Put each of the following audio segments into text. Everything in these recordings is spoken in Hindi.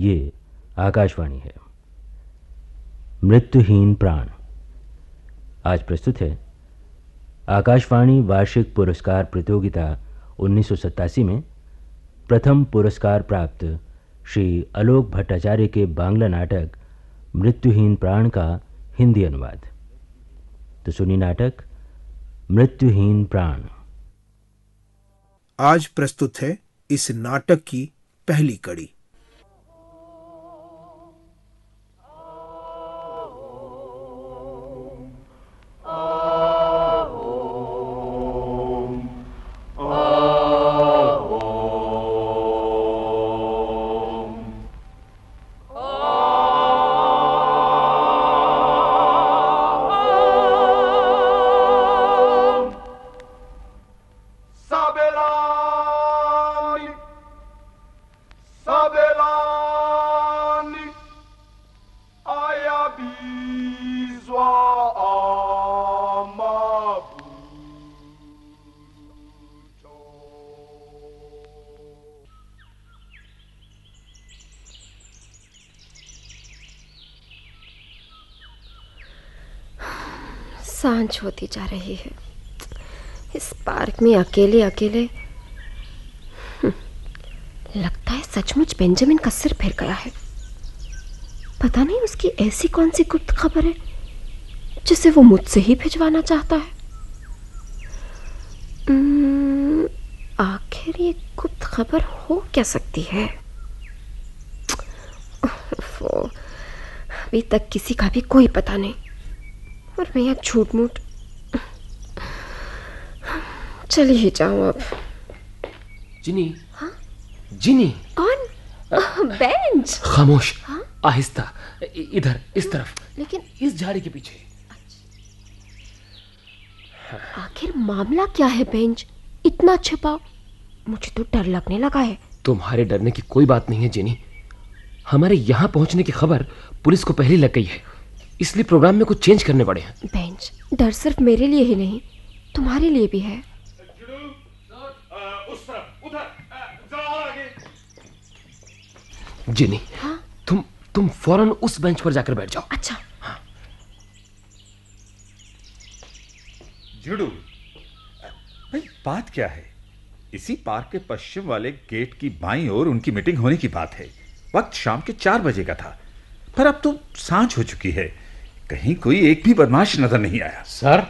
ये आकाशवाणी है। मृत्युहीन प्राण आज प्रस्तुत है आकाशवाणी वार्षिक पुरस्कार प्रतियोगिता 1987 में प्रथम पुरस्कार प्राप्त श्री आलोक भट्टाचार्य के बांग्ला नाटक मृत्युहीन प्राण का हिंदी अनुवाद। तो सुनिए नाटक मृत्युहीन प्राण। आज प्रस्तुत है इस नाटक की पहली कड़ी। सांझ होती जा रही है। इस पार्क में अकेले अकेले लगता है सचमुच बेंजामिन का सिर फिर गया है। पता नहीं उसकी ऐसी कौन सी गुप्त खबर है जिसे वो मुझसे ही भिजवाना चाहता है। आखिर ये गुप्त खबर हो क्या सकती है? अभी तक किसी का भी कोई पता नहीं और मैं यहाँ झूठ मूठ चली ही जाऊं अब। जिनी। हाँ? जिनी। कौन? बेंच। खामोश। हाँ? आहिस्ता, इधर इस तरफ, लेकिन इस झाड़ी के पीछे। आखिर मामला क्या है बेंच? इतना छिपा, मुझे तो डर लगने लगा है। तुम्हारे डरने की कोई बात नहीं है जिनी। हमारे यहाँ पहुंचने की खबर पुलिस को पहले लग गई है, इसलिए प्रोग्राम में कुछ चेंज करने पड़े हैं। बेंच, डर सिर्फ मेरे लिए ही नहीं तुम्हारे लिए भी है। उस तरफ, उधर, जरा आगे। जिनी। हाँ? तुम फौरन उस बेंच पर जाकर बैठ जाओ। अच्छा। हाँ। जुड़ू, भाई बात क्या है? इसी पार्क के पश्चिम वाले गेट की बाईं ओर उनकी मीटिंग होने की बात है। वक्त शाम के 4 बजे का था, पर अब तो सांझ हो चुकी है। कहीं कोई एक भी बदमाश नजर नहीं आया। सर,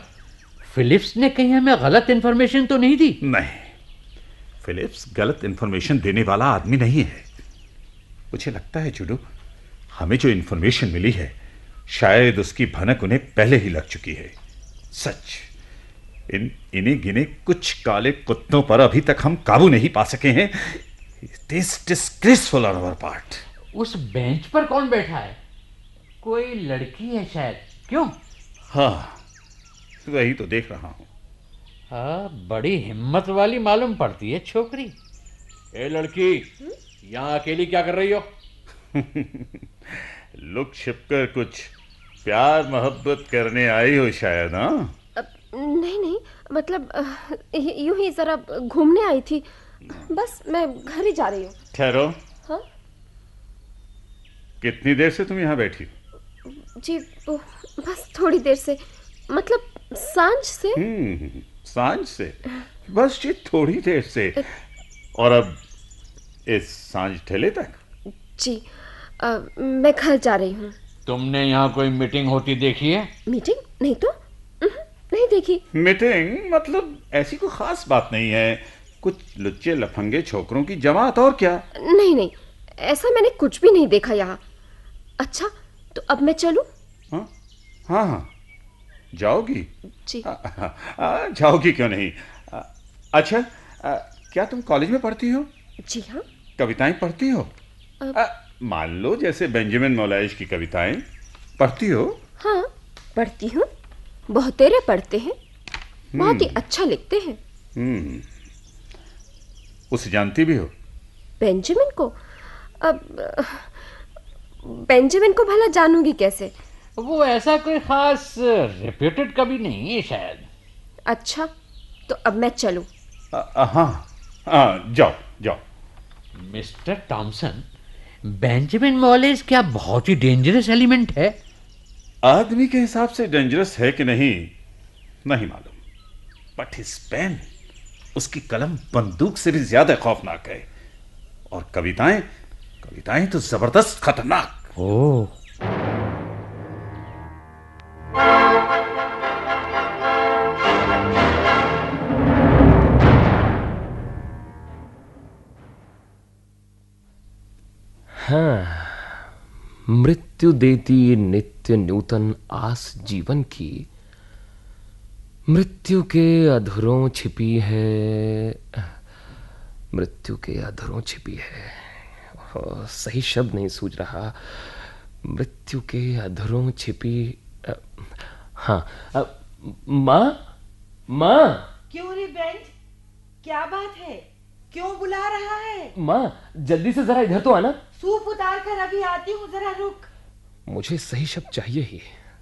फिलिप्स ने कहीं हमें गलत इंफॉर्मेशन तो नहीं दी? नहीं, फिलिप्स गलत इंफॉर्मेशन देने वाला आदमी नहीं है। मुझे लगता है जुडू, हमें जो इंफॉर्मेशन मिली है शायद उसकी भनक उन्हें पहले ही लग चुकी है। सच, इन्हें गिने कुछ काले कुत्तों पर अभी तक हम काबू नहीं पा सके हैं। It is disgraceful on our part. उस बेंच पर कौन बैठा है? कोई लड़की है शायद। क्यों? हाँ, वही तो देख रहा हूं। हाँ, बड़ी हिम्मत वाली मालूम पड़ती है छोकरी। ए लड़की, यहाँ अकेली क्या कर रही हो? लुक छिपकर कुछ प्यार मोहब्बत करने आई हो शायद। हाँ, नहीं, मतलब यूं ही जरा घूमने आई थी। बस मैं घर ही जा रही हूँ। ठहरो। हाँ? कितनी देर से तुम यहाँ बैठी? जी बस थोड़ी देर से, मतलब सांझ से। सांझ से? बस जी थोड़ी देर से। और अब इस सांझ ठेले तक? जी मैं घर जा रही हूँ। तुमने यहाँ कोई मीटिंग होती देखी है? मीटिंग? नहीं तो नहीं देखी। मीटिंग मतलब ऐसी कोई खास बात नहीं है, कुछ लुच्चे लफंगे छोकरों की जमात, और क्या। नहीं, ऐसा मैंने कुछ भी नहीं देखा यहाँ। अच्छा, तो अब मैं चलूं? हाँ, जाओगी? जी। जाओगी क्यों नहीं। अच्छा, क्या तुम कॉलेज में पढ़ती हो? जी हाँ। कविताएं पढ़ती हो? मान लो जैसे बेंजामिन मौलाइश की कविताएं पढ़ती हो? हाँ, पढ़ती हूँ। बहुतेरे पढ़ते हैं, बहुत ही अच्छा लिखते हैं। उसे जानती भी हो? बेंजामिन को? अब बेंजामिन को भला जानूंगी कैसे? वो ऐसा कोई खास रेप्यूटेड कवि नहीं है शायद। अच्छा, तो अब मैं चलूं? हाँ, जाओ। मिस्टर टॉमसन, बेंजामिन मॉलेज क्या बहुत ही डेंजरस एलिमेंट है? आदमी के हिसाब से डेंजरस है कि नहीं मालूम, बट हिज पेन, उसकी कलम बंदूक से भी ज्यादा खौफनाक है। और कविताएं तो जबरदस्त खतरनाक। ओह, हाँ, मृत्यु देती नित्य नूतन आस जीवन की, मृत्यु के अधरों छिपी है, मृत्यु के अधरों छिपी है। सही शब्द नहीं सूझ रहा। मृत्यु के अधरों छिपी, हाँ, माँ। क्यों रे बेंच, क्या बात है? क्यों बुला रहा है? माँ, जल्दी से जरा इधर तो आना। सूप उतार कर अभी आती हूँ, जरा रुक। मुझे सही शब्द चाहिए ही,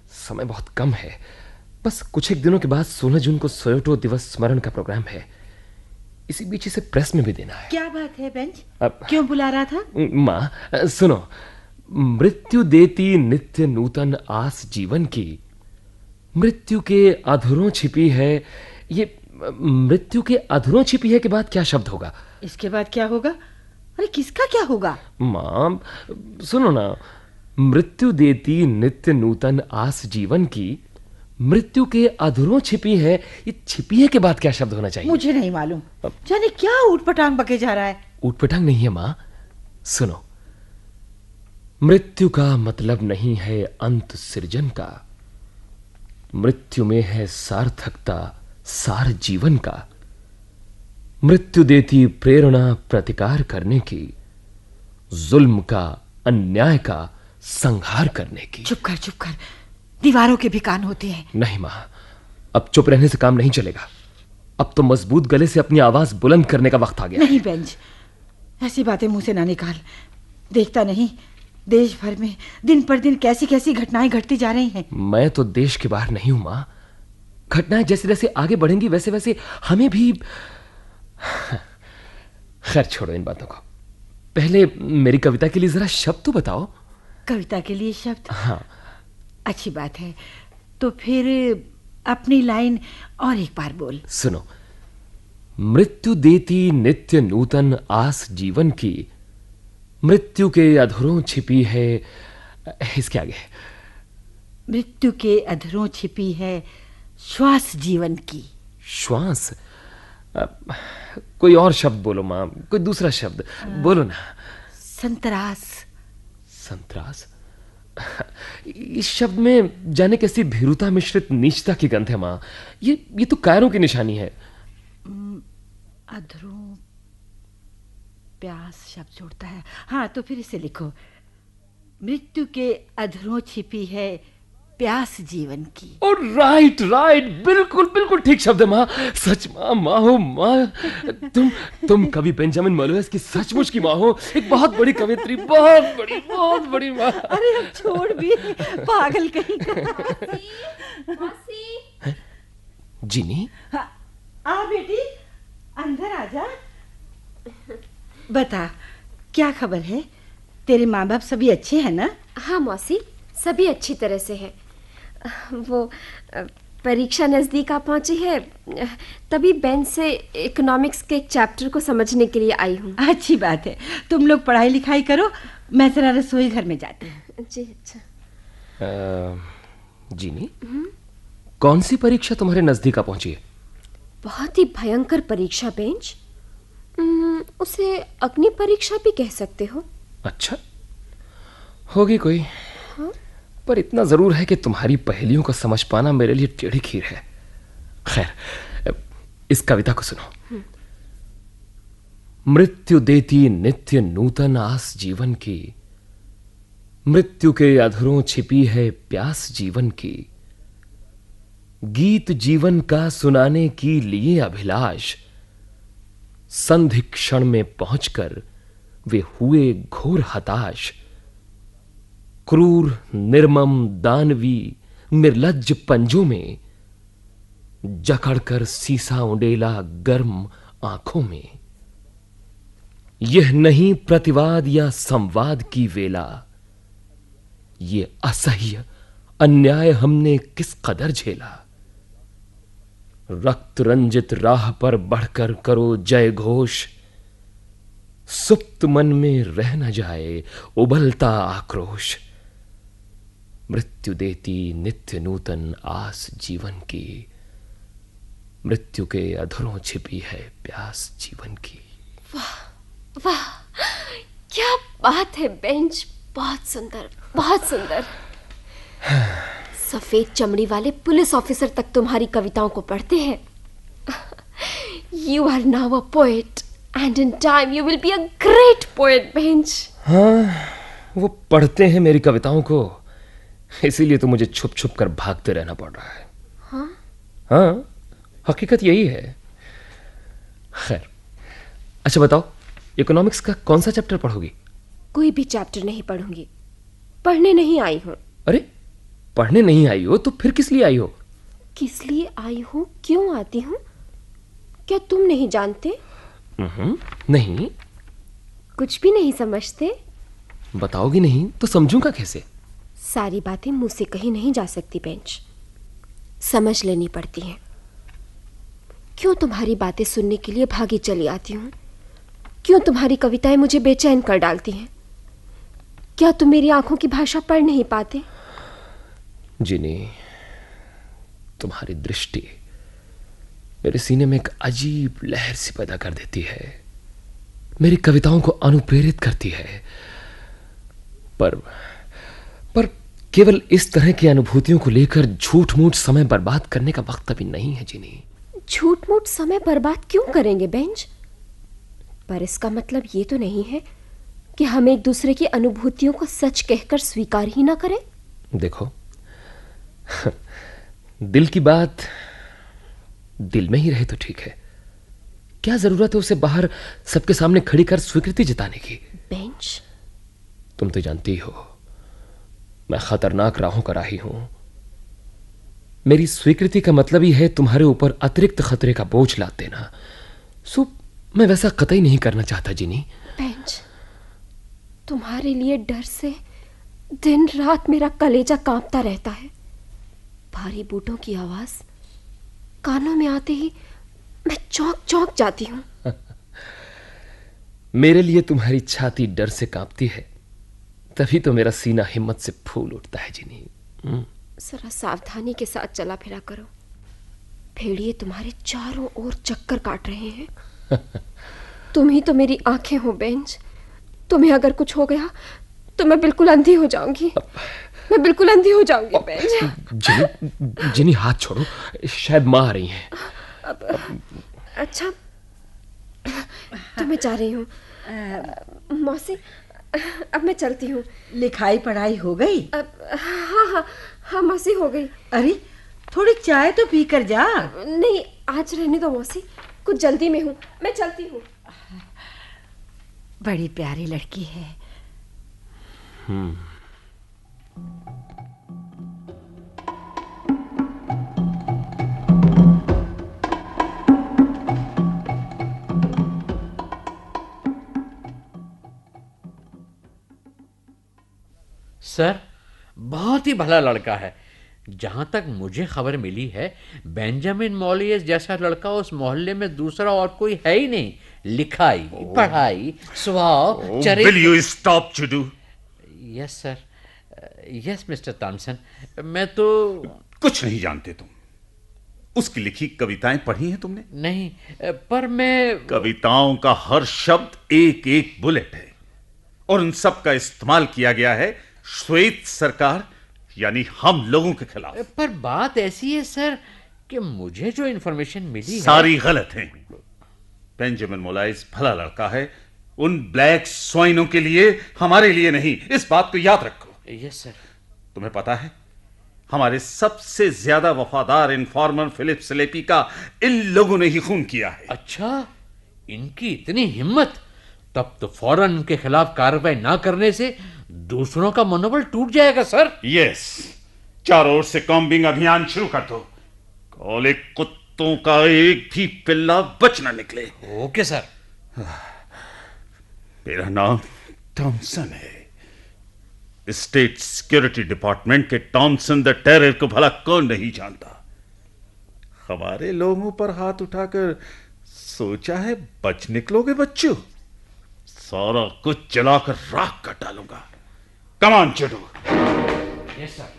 समय बहुत कम है। बस कुछ एक दिनों के बाद 16 जून को सोयोटो दिवस स्मरण का प्रोग्राम है। इसी बीच इसे प्रेस में भी देना है। क्या बात है बेंच, क्यों बुला रहा था? माँ सुनो, मृत्यु देती नित्य नूतन आस जीवन की, मृत्यु के अधरों छिपी है। ये मृत्यु के अधरों छिपी है के बाद क्या शब्द होगा? इसके बाद क्या होगा? अरे किसका क्या होगा? माँ सुनो ना, मृत्यु देती नित्य नूतन आस जीवन की, मृत्यु के अधरों छिपी है। ये छिपी है के बाद क्या शब्द होना चाहिए? मुझे नहीं मालूम, जाने क्या ऊटपटांग बके जा रहा है। ऊटपटांग नहीं है माँ, सुनो, मृत्यु का मतलब नहीं है अंत सृजन का, मृत्यु में है सार्थकता सार जीवन का, मृत्यु देती प्रेरणा प्रतिकार करने की, जुल्म का अन्याय का संहार करने की। चुप कर, दीवारों के भी कान होते हैं। नहीं माँ, अब चुप रहने से काम नहीं चलेगा। अब तो मजबूत गले से अपनी आवाज बुलंद करने का वक्त आ गया। नहीं बेंच, ऐसी बातें मुंह से ना निकाल। देखता नहीं, देश भर में दिन पर दिन कैसी कैसी घटनाएं घटती जा रही हैं। मैं तो देश के बाहर नहीं हूं माँ। घटनाएं जैसे जैसे आगे बढ़ेंगी वैसे वैसे हमें भी। खैर छोड़ो इन बातों को, पहले मेरी कविता के लिए जरा शब्द तो बताओ। कविता के लिए शब्द? हाँ। अच्छी बात है, तो फिर अपनी लाइन और एक बार बोल। सुनो, मृत्यु देती नित्य नूतन आस जीवन की, मृत्यु के अधरों छिपी है। इसके आगे, मृत्यु के अधरों छिपी है श्वास जीवन की। श्वास? कोई और शब्द बोलो माँ, कोई दूसरा शब्द बोलो ना। संतरास। संतरास? इस शब्द में जाने कैसी भीरुता मिश्रित नीचता की गंध है माँ। ये तो कायरों की निशानी है। अधरों प्यास शब्द जोड़ता है। हाँ, तो फिर इसे लिखो, मृत्यु के अधरों छिपी है प्यास जीवन की। ओ राइट, बिल्कुल ठीक शब्द है माँ। सच माँ हो माँ, तुम कवि बेंजामिन मोलेस की सचमुच की माँ हो। एक बहुत बड़ी कवित्री, बहुत बड़ी माँ। अरे अब छोड़ भी, पागल कहीं का। जीनी, आ बेटी, अंदर आ जा। बता, क्या खबर है? तेरे माँ बाप सभी अच्छे हैं ना? हाँ मौसी, सभी अच्छी तरह से हैं। वो परीक्षा नज़दीक आ पहुंची है, तभी बेंच से इकोनॉमिक्स के एक चैप्टर को समझने के लिए आई हूँ। अच्छी बात है, तुम लोग पढ़ाई लिखाई करो, मैं जरा रसोई घर में जाती हूँ। जी अच्छा। जीनी, कौन सी परीक्षा तुम्हारे नजदीक आ पहुंची है? बहुत ही भयंकर परीक्षा बेंच, उसे अग्नि परीक्षा भी कह सकते हो। अच्छा, होगी कोई। हाँ? पर इतना जरूर है कि तुम्हारी पहेलियों को समझ पाना मेरे लिए टेढ़ी खीर है। खैर, इस कविता को सुनो। मृत्यु देती नित्य नूतन आस जीवन की, मृत्यु के अधरों छिपी है प्यास जीवन की, गीत जीवन का सुनाने की लिए अभिलाष, संधि क्षण में पहुंचकर वे हुए घोर हताश, क्रूर निर्मम दानवी निर्लज्ज पंजों में जकड़कर सीसा उंडेला गर्म आंखों में। यह नहीं प्रतिवाद या संवाद की वेला, ये असह्य अन्याय हमने किस कदर झेला। रक्त रंजित राह पर बढ़कर करो जय घोष, सुप्त मन में रह न जाए उबलता आक्रोश। मृत्यु देती नित्य नूतन आस जीवन की, मृत्यु के अधरों छिपी है प्यास जीवन की। वाह वाह, क्या बात है बेंच, बहुत सुंदर, बहुत सुंदर। सफेद चमड़ी वाले पुलिस ऑफिसर तक तुम्हारी कविताओं को पढ़ते हैं। You are now a poet and in time you will be a great poet, bench. हाँ, वो पढ़ते हैं मेरी कविताओं को, इसीलिए तो मुझे छुप छुप कर भागते रहना पड़ रहा है। हाँ हाँ, हकीकत यही है। खैर, अच्छा बताओ, इकोनॉमिक्स का कौन सा चैप्टर पढ़ोगी? कोई भी चैप्टर नहीं पढ़ूंगी, पढ़ने नहीं आई हूँ। अरे, पढ़ने नहीं आई हो तो फिर किस लिए आई हो? किस लिए आई हूँ, क्यों आती हूँ, क्या तुम नहीं जानते? नहीं। कुछ भी नहीं समझते? बताओगी नहीं तो समझूंगा कैसे? सारी बातें मुंह से कहीं नहीं जा सकती बेंच, समझ लेनी पड़ती हैं। क्यों तुम्हारी बातें सुनने के लिए भागी चली आती हूँ? क्यों तुम्हारी कविताएं मुझे बेचैन कर डालती हैं? क्या तुम मेरी आंखों की भाषा पढ़ नहीं पाते? जिनी, तुम्हारी दृष्टि मेरे सीने में एक अजीब लहर सी पैदा कर देती है, मेरी कविताओं को अनुप्रेरित करती है। पर केवल इस तरह की अनुभूतियों को लेकर झूठ मूठ समय बर्बाद करने का वक्त अभी नहीं है जिनी। झूठ मूठ समय बर्बाद क्यों करेंगे बेंच? पर इसका मतलब ये तो नहीं है कि हम एक दूसरे की अनुभूतियों को सच कहकर स्वीकार ही ना करें। देखो, दिल की बात दिल में ही रहे तो ठीक है, क्या जरूरत है उसे बाहर सबके सामने खड़ी कर स्वीकृति जताने की? बेंच, तुम तो जानती हो मैं खतरनाक राहों का राही हूं। मेरी स्वीकृति का मतलब ही है तुम्हारे ऊपर अतिरिक्त खतरे का बोझ लाद देना। सो मैं वैसा कतई नहीं करना चाहता जिनी। बेंच, तुम्हारे लिए डर से दिन रात मेरा कलेजा कांपता रहता है। भारी बूटों की आवाज कानों में आते ही मैं चौंक चौंक जाती हूं। मेरे लिए तुम्हारी छाती डर से कांपती है, तभी तो मेरा सीना हिम्मत से फूल उठता है जिनी। जरा सावधानी के साथ चला फिरा करो, भेड़िए तुम्हारे चारों ओर चक्कर काट रहे हैं। तुम ही तो मेरी आंखें हो बेंच, तुम्हें अगर कुछ हो गया तो मैं बिल्कुल अंधी हो जाऊंगी, मैं बिल्कुल अंधी हो जाऊंगी बेंच। जिनी हाथ छोड़ो, शायद माँ आ रही हैं। अच्छा, तो मैं जा रही हूँ। मौसी, अब मैं चलती हूँ। लिखाई पढ़ाई हो गई? हाँ हाँ हाँ मौसी, हो गई। अरे, थोड़ी चाय तो पी कर जा। नहीं, आज रहने दो मौसी, कुछ जल्दी में हूँ, मैं चलती हूँ। बड़ी प्यारी लड़की है। सर, बहुत ही भला लड़का है। जहां तक मुझे खबर मिली है, बेंजामिन मॉलियस जैसा लड़का उस मोहल्ले में दूसरा और कोई है ही नहीं। लिखाई, पढ़ाई, स्वभाव, चरित्र। Will you stop, Judu? Yes sir, yes mister Thomson. मैं तो कुछ नहीं जानते तुम। उसकी लिखी कविताएं पढ़ी हैं तुमने? नहीं, पर मैं कविताओं का हर शब्द एक एक बुलेट है, और उन सब का इस्तेमाल किया गया है श्वेत सरकार यानी हम लोगों के खिलाफ। पर बात ऐसी है सर कि मुझे जो इन्फॉर्मेशन मिली सारी गलत है। बेंजामिन मोलाइस भला लड़का है, उन ब्लैक स्वाइनों के लिए, हमारे लिए नहीं, इस बात को याद रखो। Yes sir. तुम्हें पता है, हमारे सबसे ज्यादा वफादार इन्फॉर्मर फिलिप स्लेपी का इन लोगों ने ही खून किया है। अच्छा, इनकी इतनी हिम्मत! तब तो फौरन इनके खिलाफ कार्रवाई ना करने से दूसरों का मनोबल टूट जाएगा सर। यस, चारों ओर से कॉम्बिंग अभियान शुरू कर दो। काले कुत्तों का एक भी पिल्ला बच ना निकले। Okay sir. मेरा नाम टॉमसन है। स्टेट सिक्योरिटी डिपार्टमेंट के टॉमसन द टेरर को भला कौन नहीं जानता। हमारे लोगों पर हाथ उठाकर सोचा है बच निकलोगे बच्चों? सारा कुछ जलाकर राख कर डालूंगा। Come on Chidu. Yes sir.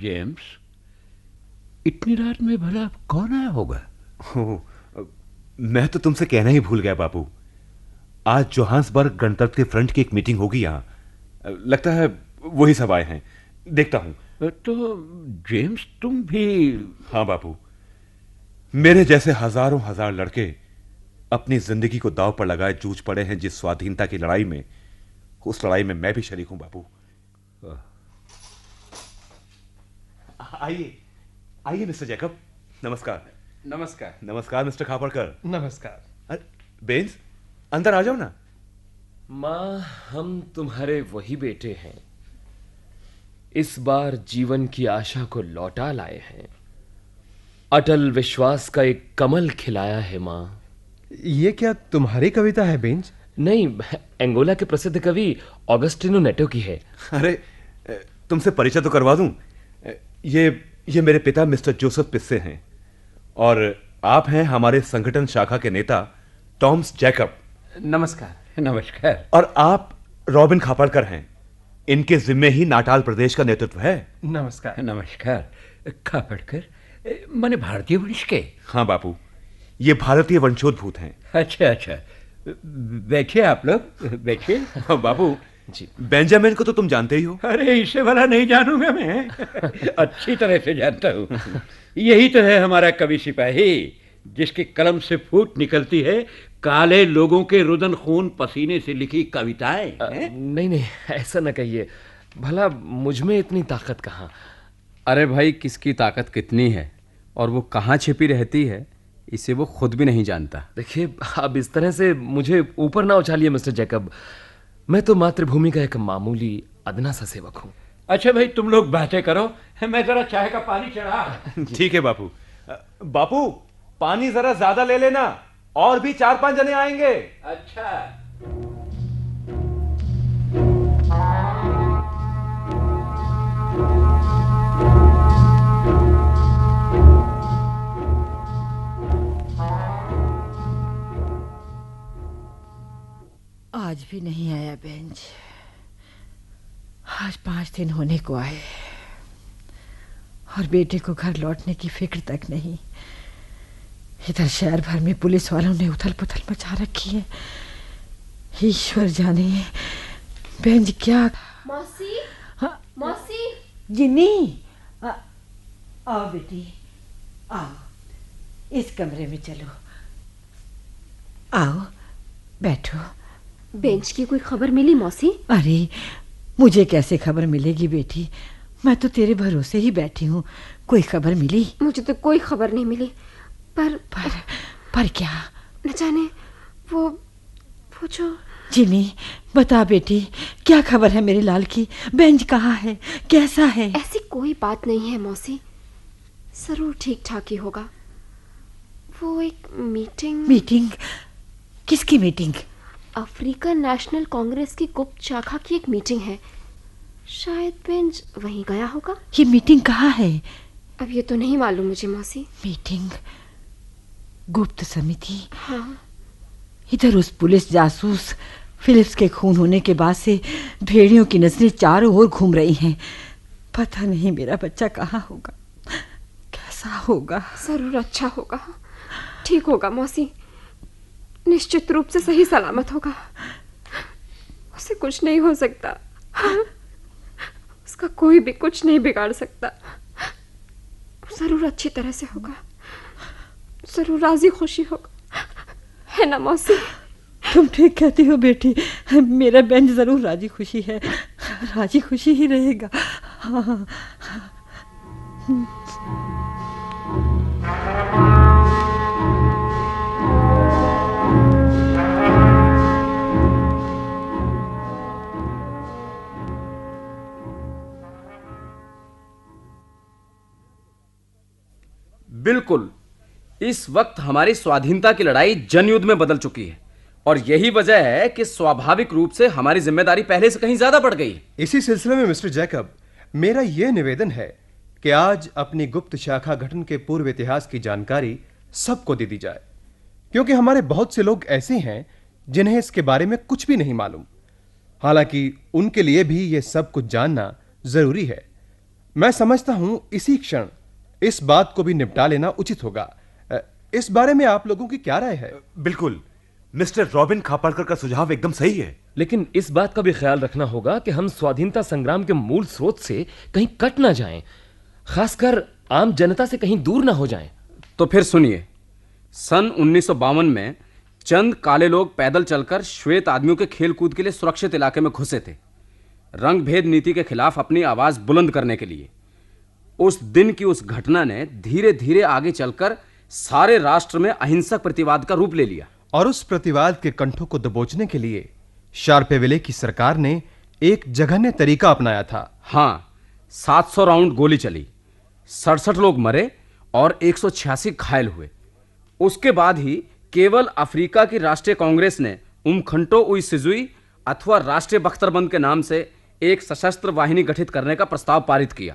James, इतनी रात में भला कौन आया होगा? मैं तो तुमसे कहना ही भूल गया बाबू। आज जोहान्सबर्ग गणतंत्र के फ्रंट की एक मीटिंग होगी यहाँ। लगता है वही सब आए हैं। देखता हूं। तो जेम्स तुम भी? हाँ बाबू, मेरे जैसे हजारों हजार लड़के अपनी जिंदगी को दांव पर लगाए जूझ पड़े हैं जिस स्वाधीनता की लड़ाई में, उस लड़ाई में मैं भी शरीक हूं बाबू। आइए आइए मिस्टर जैकब। नमस्कार। नमस्कार। नमस्कार मिस्टर खापड़कर। नमस्कार। अरे बेंस, अंदर आ जाओ ना। मां, हम तुम्हारे वही बेटे हैं। इस बार जीवन की आशा को लौटा लाए हैं। अटल विश्वास का एक कमल खिलाया है मां। ये क्या तुम्हारी कविता है बेंच? नहीं, एंगोला के प्रसिद्ध कवि ऑगस्टिनो नेटो की है। अरे तुमसे परिचय तो करवा दूं। ये मेरे पिता मिस्टर जोसेफ पिस्से हैं और आप हैं हमारे संगठन शाखा के नेता टॉम्स जैकब। नमस्कार। नमस्कार। और आप रॉबिन खापड़कर हैं। इनके जिम्मे ही नाटाल प्रदेश का नेतृत्व है। नमस्कार। नमस्कार। खापड़कर माने भारतीय वंश के? हाँ बापू, ये भारतीय वंशोद्भूत हैं। अच्छा अच्छा, बैठिए आप लोग, बैठिए। बापू जी, बेंजामिन को तो तुम जानते ही हो। अरे इससे भला नहीं जानूंगा मैं, अच्छी तरह से जानता हूँ। यही तो है हमारा कवि सिपाही, जिसकी कलम से फूट निकलती है काले लोगों के रुदन खून पसीने से लिखी कविताएं। नहीं नहीं, ऐसा न कहिए। भला मुझ में इतनी ताकत कहाँ? अरे भाई, किसकी ताकत कितनी है और वो कहाँ छिपी रहती है, इसे वो खुद भी नहीं जानता। देखिए, अब इस तरह से मुझे ऊपर ना उछालिए मिस्टर जैकब। मैं तो मातृभूमि का एक मामूली अदना सा सेवक हूँ। अच्छा भाई, तुम लोग बातें करो, मैं जरा चाय का पानी चढ़ा। ठीक है बापू। बापू, पानी जरा ज्यादा ले लेना, और भी 4-5 जने आएंगे। अच्छा। आज भी नहीं आया बेंच। आज 5 दिन होने को आए और बेटे को घर लौटने की फिक्र तक नहीं। इधर शहर भर में पुलिस वालों ने उथल पुथल मचा रखी है। ईश्वर जाने बेंच क्या। मौसी, हाँ? मौसी। जिन्नी, आओ बेटी, आओ, इस कमरे में चलो। आओ, बैठो। बेंच की कोई खबर मिली मौसी? अरे मुझे कैसे खबर मिलेगी बेटी, मैं तो तेरे भरोसे ही बैठी हूँ। कोई खबर मिली? मुझे तो कोई खबर नहीं मिली। पर क्या? न जाने वो जो। जिनी, बता बेटी, क्या खबर है मेरे लाल की? बेंच कहाँ है, कैसा है? ऐसी कोई बात नहीं है मौसी, जरूर ठीक ठाक ही होगा। वो एक मीटिंग? किसकी मीटिंग? अफ्रीकन नेशनल कांग्रेस की गुप्त शाखा की एक मीटिंग है। शायद बेंच वहीं गया होगा। ये मीटिंग कहाँ है? अब ये तो नहीं मालूम मुझे मौसी। मीटिंग, गुप्त समिति। हाँ। इधर उस पुलिस जासूस फिलिप्स के खून होने के बाद से भेड़ियों की नजरें चारों ओर घूम रही हैं। पता नहीं मेरा बच्चा कहाँ होगा, कैसा होगा। जरूर अच्छा होगा, ठीक होगा मौसी, निश्चित रूप से सही सलामत होगा। उसे कुछ नहीं हो सकता, उसका कोई भी कुछ नहीं बिगाड़ सकता। जरूर अच्छी तरह से होगा, जरूर राजी खुशी होगा, है ना मौसी? तुम ठीक कहती हो बेटी, मेरा बेंच जरूर राजी खुशी है, राजी खुशी ही रहेगा। हाँ। बिल्कुल। इस वक्त हमारी स्वाधीनता की लड़ाई जनयुद्ध में बदल चुकी है और यही वजह है कि स्वाभाविक रूप से हमारी जिम्मेदारी पहले से कहीं ज्यादा बढ़ गई है। इसी सिलसिले में मिस्टर जैकब, मेरा यह निवेदन है कि आज अपनी गुप्त शाखा गठन के पूर्व इतिहास की जानकारी सबको दे दी जाए, क्योंकि हमारे बहुत से लोग ऐसे हैं जिन्हें इसके बारे में कुछ भी नहीं मालूम। हालांकि उनके लिए भी यह सब कुछ जानना जरूरी है। मैं समझता हूं इसी क्षण इस बात को भी निपटा लेना उचित होगा। इस बारे में आप लोगों की क्या राय है? बिल्कुल, मिस्टर रॉबिन खापड़कर का सुझाव एकदम सही है। लेकिन इस बात का भी ख्याल रखना होगा कि हम स्वाधीनता संग्राम के मूल स्रोत से कहीं कट ना जाएं, खासकर आम जनता से कहीं दूर ना हो जाएं। तो फिर सुनिए, सन 1952 में चंद काले लोग पैदल चलकर श्वेत आदमियों के खेल कूद के लिए सुरक्षित इलाके में घुसे थे, रंग भेद नीति के खिलाफ अपनी आवाज बुलंद करने के लिए। उस दिन की उस घटना ने धीरे धीरे आगे चलकर सारे राष्ट्र में अहिंसक प्रतिवाद का रूप ले लिया और उस प्रतिवाद के कंठों को दबोचने के लिए शार्पेविले की सरकार ने एक जघन्य तरीका अपनाया था। हाँ, 700 राउंड गोली चली, 67 लोग मरे और 186 घायल हुए। उसके बाद ही केवल अफ्रीका की राष्ट्रीय कांग्रेस ने उमखंटो उई सिजुई अथवा राष्ट्रीय बख्तरबंद के नाम से एक सशस्त्र वाहिनी गठित करने का प्रस्ताव पारित किया।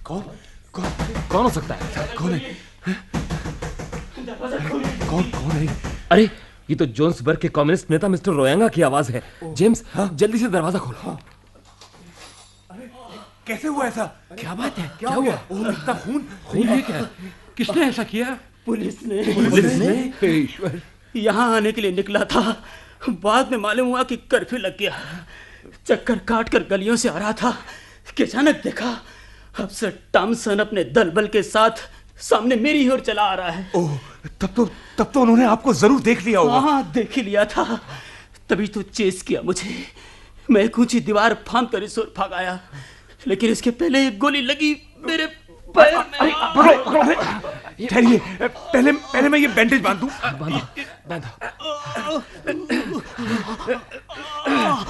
कौन हो सकता है? कौन है? कौन है? अरे, ये तो जोन्सबर्ग के कम्युनिस्ट नेता मिस्टर रोयांगा की आवाज है। जेम्स, जल्दी से दरवाजा खोलो। कैसे हुआ ऐसा? क्या बात है? क्या हुआ? इतना खून! खून है क्या? किसने ऐसा किया? पुलिस ने? ईश्वर, यहाँ आने के लिए निकला था, बाद में मालूम हुआ कि कर्फ्यू लग गया। चक्कर काट कर गलियों से आ रहा था कि अचानक देखा अफसर टॉमसन अपने दल बल के साथ सामने मेरी ओर चला आ रहा है। ओह, तब तो उन्होंने आपको जरूर देख लिया होगा। हाँ, देख ही लिया था, तभी तो चेस किया मुझे। मैं एक ऊंची दीवार फांद कर इस ओर भाग आया, लेकिन इसके पहले एक गोली लगी मेरे पैर में। ठहरिए, पहले मैं ये बैंडेज बांध दूं।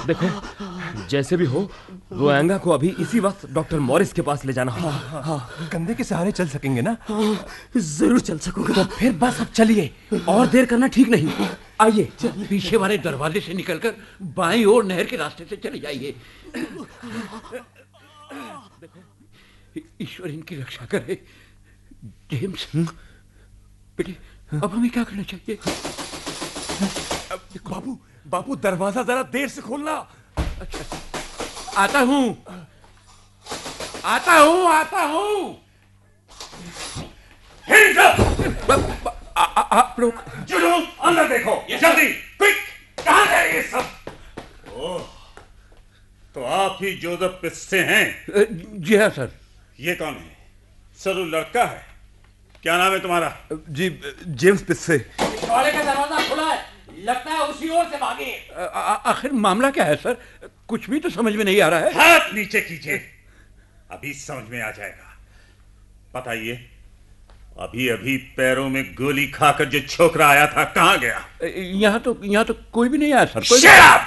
देखो, जैसे भी हो, रोयांगा को अभी इसी वक्त डॉक्टर मॉरिस के पास ले जाना होगा। हाँ, कंधे के सहारे चल सकेंगे ना? जरूर चल सकूंगा। तो फिर बस अब चलिए, और देर करना ठीक नहीं। आइए, पीछे वाले दरवाजे से निकलकर बाईं ओर नहर के रास्ते से चले जाइए। ईश्वर इनकी रक्षा करे। जेम्स, बेटे, अब हमें क्या करना चाहिए? बाबू, दरवाजा जरा देर से खोलना। अच्छा, आता हूं। आप लोग जुड़ो, अंदर देखो, जल्दी, क्विक! कहां है ये सब? ओह, तो आप ही जोसेफ पिस्से हैं? जी हाँ सर। ये कौन है? सर, लड़का है। क्या नाम है तुम्हारा? जी, जेम्स पिस्से। वाले का दरवाजा खुला है, लगता है उसी ओर से भागे। आखिर मामला क्या है सर? कुछ भी तो समझ में नहीं आ रहा है। हाथ नीचे कीजिए, अभी समझ में आ जाएगा। बताइए, अभी पैरों में गोली खाकर जो छोकरा आया था कहां गया? यहाँ तो कोई भी नहीं आया सर। Shut up!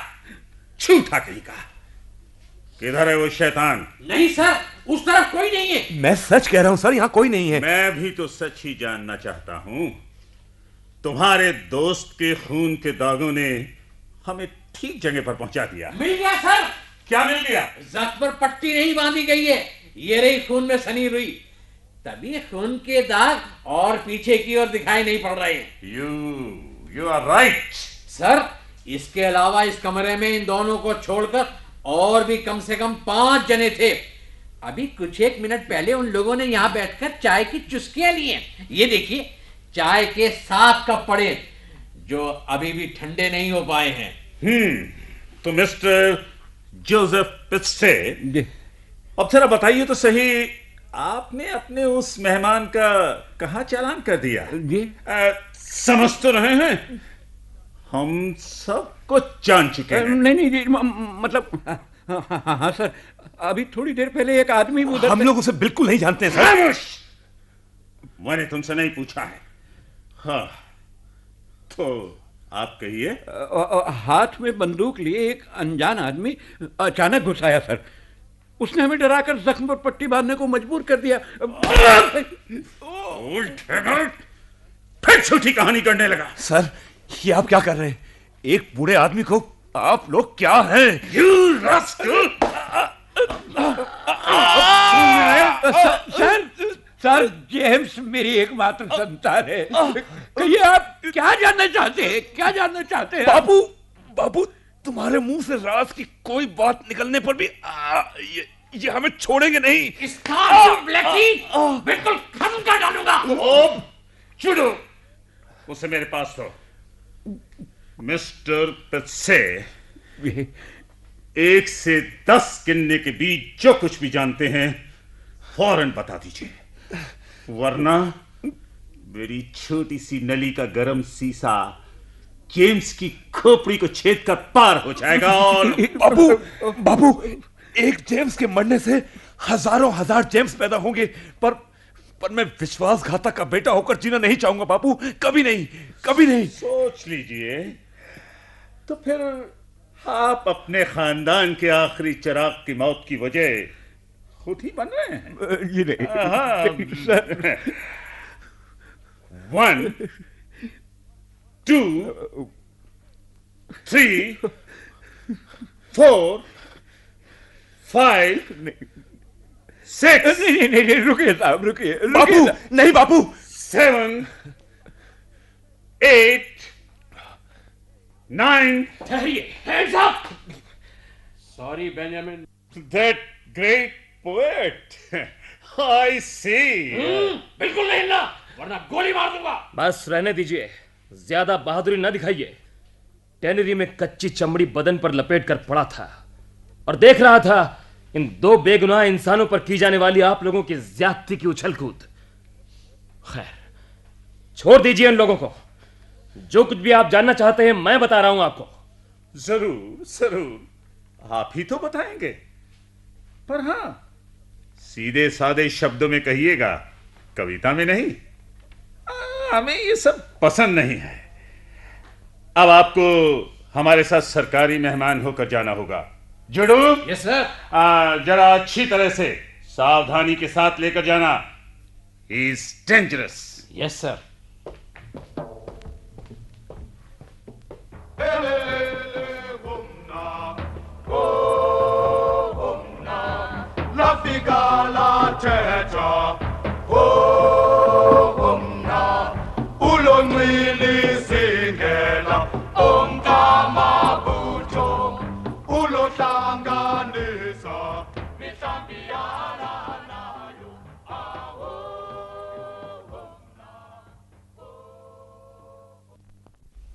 झूठा कहीं का। किधर है वो शैतान? नहीं सर, उस तरफ कोई नहीं है। मैं सच कह रहा हूं सर, यहाँ कोई नहीं है। मैं भी तो सच ही जानना चाहता हूं। तुम्हारे दोस्त के खून के दागों ने हमें ठीक जगह पर पहुंचा दिया। मिल गया सर। क्या मिल गया? जख्म पर पट्टी नहीं बांधी गई है, ये रही खून में सनी रुई। तभी खून के दाग और पीछे की ओर दिखाई नहीं पड़ रहे। You are right। सर, इसके अलावा इस कमरे में इन दोनों को छोड़कर और भी कम से कम 5 जने थे। अभी कुछ एक मिनट पहले उन लोगों ने यहाँ बैठकर चाय की चुस्कियां ली हैं। ये देखिए, चाय के 7 कप पड़े जो अभी भी ठंडे नहीं हो पाए हैं। तो मिस्टर जोसेफ पिस्से, अब जरा बताइए तो सही, आपने अपने उस मेहमान का कहां चालान कर दिया? समझ तो रहे हैं, हम सब कुछ जान चुके हैं। नहीं, मतलब हाँ सर, अभी थोड़ी देर पहले एक आदमी उधर। हम लोग उसे बिल्कुल नहीं जानते हैं सर। मैंने तुमसे नहीं पूछा है। हाँ, तो आप कहिए। हाथ में बंदूक लिए एक अनजान आदमी अचानक घुस आया सर। उसने हमें डराकर जख्म पर पट्टी बांधने को मजबूर कर दिया। फिर झूठी कहानी करने लगा। सर, ये आप क्या कर रहे हैं? एक बूढ़े आदमी को आप लोग क्या हैं? You rascal! सर, जेम्स मेरी एकमात्र संतान है। कहिए आप क्या जानना चाहते हैं? क्या जानना चाहते हैं? बाबू, तुम्हारे मुंह से राज की कोई बात निकलने पर भी ये हमें छोड़ेंगे नहीं। बिल्कुल खत्म कर डालूंगा। चुडू, उसे मेरे पास दो। मिस्टर पेत्से, 1 से 10 गिनने के बीच जो कुछ भी जानते हैं फौरन बता दीजिए, वरना मेरी छोटी सी नली का गरम सीसा जेम्स की खोपड़ी को छेद कर पार हो जाएगा। और बाबू, एक जेम्स के मरने से हजारों हजार जेम्स पैदा होंगे, पर मैं विश्वासघातक का बेटा होकर जीना नहीं चाहूंगा बाबू, कभी नहीं, कभी नहीं। सोच लीजिए, तो फिर आप अपने खानदान के आखिरी चिराग की मौत की वजह खुद ही बन रहे हैं। ये नहीं। 1 2 3 4 5 6। नहीं, रुकिए साहब, रुकिए बाबू, नहीं बाबू। 7 8 9। ठहरिए। Hands up! Sorry, Benjamin. That great poet. I see. बिल्कुल नहीं हिलना, वरना गोली मार दूंगा। बस रहने दीजिए, ज्यादा बहादुरी न दिखाइए। टेनरी में कच्ची चमड़ी बदन पर लपेट कर पड़ा था और देख रहा था इन 2 बेगुनाह इंसानों पर की जाने वाली आप लोगों की ज्यादती की उछल कूद। खैर, छोड़ दीजिए इन लोगों को। जो कुछ भी आप जानना चाहते हैं मैं बता रहा हूं आपको। जरूर आप ही तो बताएंगे, पर हां, सीधे सादे शब्दों में कहिएगा, कविता में नहीं। हमें ये सब पसंद नहीं है। अब आपको हमारे साथ सरकारी मेहमान होकर जाना होगा। Judu, yes sir. जरा अच्छी तरह से सावधानी के साथ लेकर जाना। He is dangerous. Yes sir.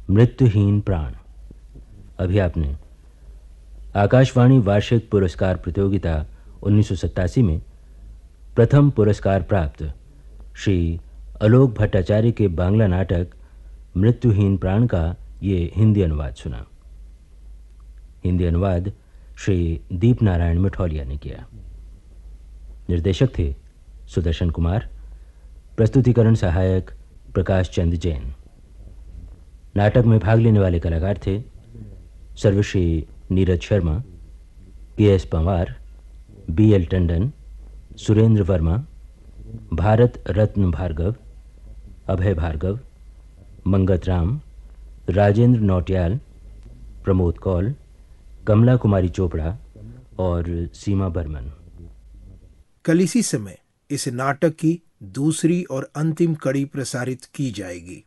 मृत्युहीन प्राण। अभी आपने आकाशवाणी वार्षिक पुरस्कार प्रतियोगिता 1987 में प्रथम पुरस्कार प्राप्त श्री आलोक भट्टाचार्य के बांग्ला नाटक मृत्युहीन प्राण का ये हिंदी अनुवाद सुना। हिंदी अनुवाद श्री दीप नारायण मिठौलिया ने किया। निर्देशक थे सुदर्शन कुमार। प्रस्तुतिकरण सहायक प्रकाश चंद जैन। नाटक में भाग लेने वाले कलाकार थे सर्वश्री नीरज शर्मा, के.एस. पंवार, बी.एल. टंडन, सुरेंद्र वर्मा, भारत रत्न भार्गव, अभय भार्गव, मंगत राम, राजेंद्र नौटियाल, प्रमोद कौल, कमला कुमारी चोपड़ा और सीमा बर्मन। कल इसी समय इस नाटक की दूसरी और अंतिम कड़ी प्रसारित की जाएगी।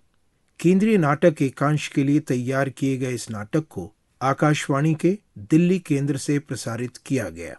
केंद्रीय नाटक एकांश के लिए तैयार किए गए इस नाटक को आकाशवाणी के दिल्ली केंद्र से प्रसारित किया गया।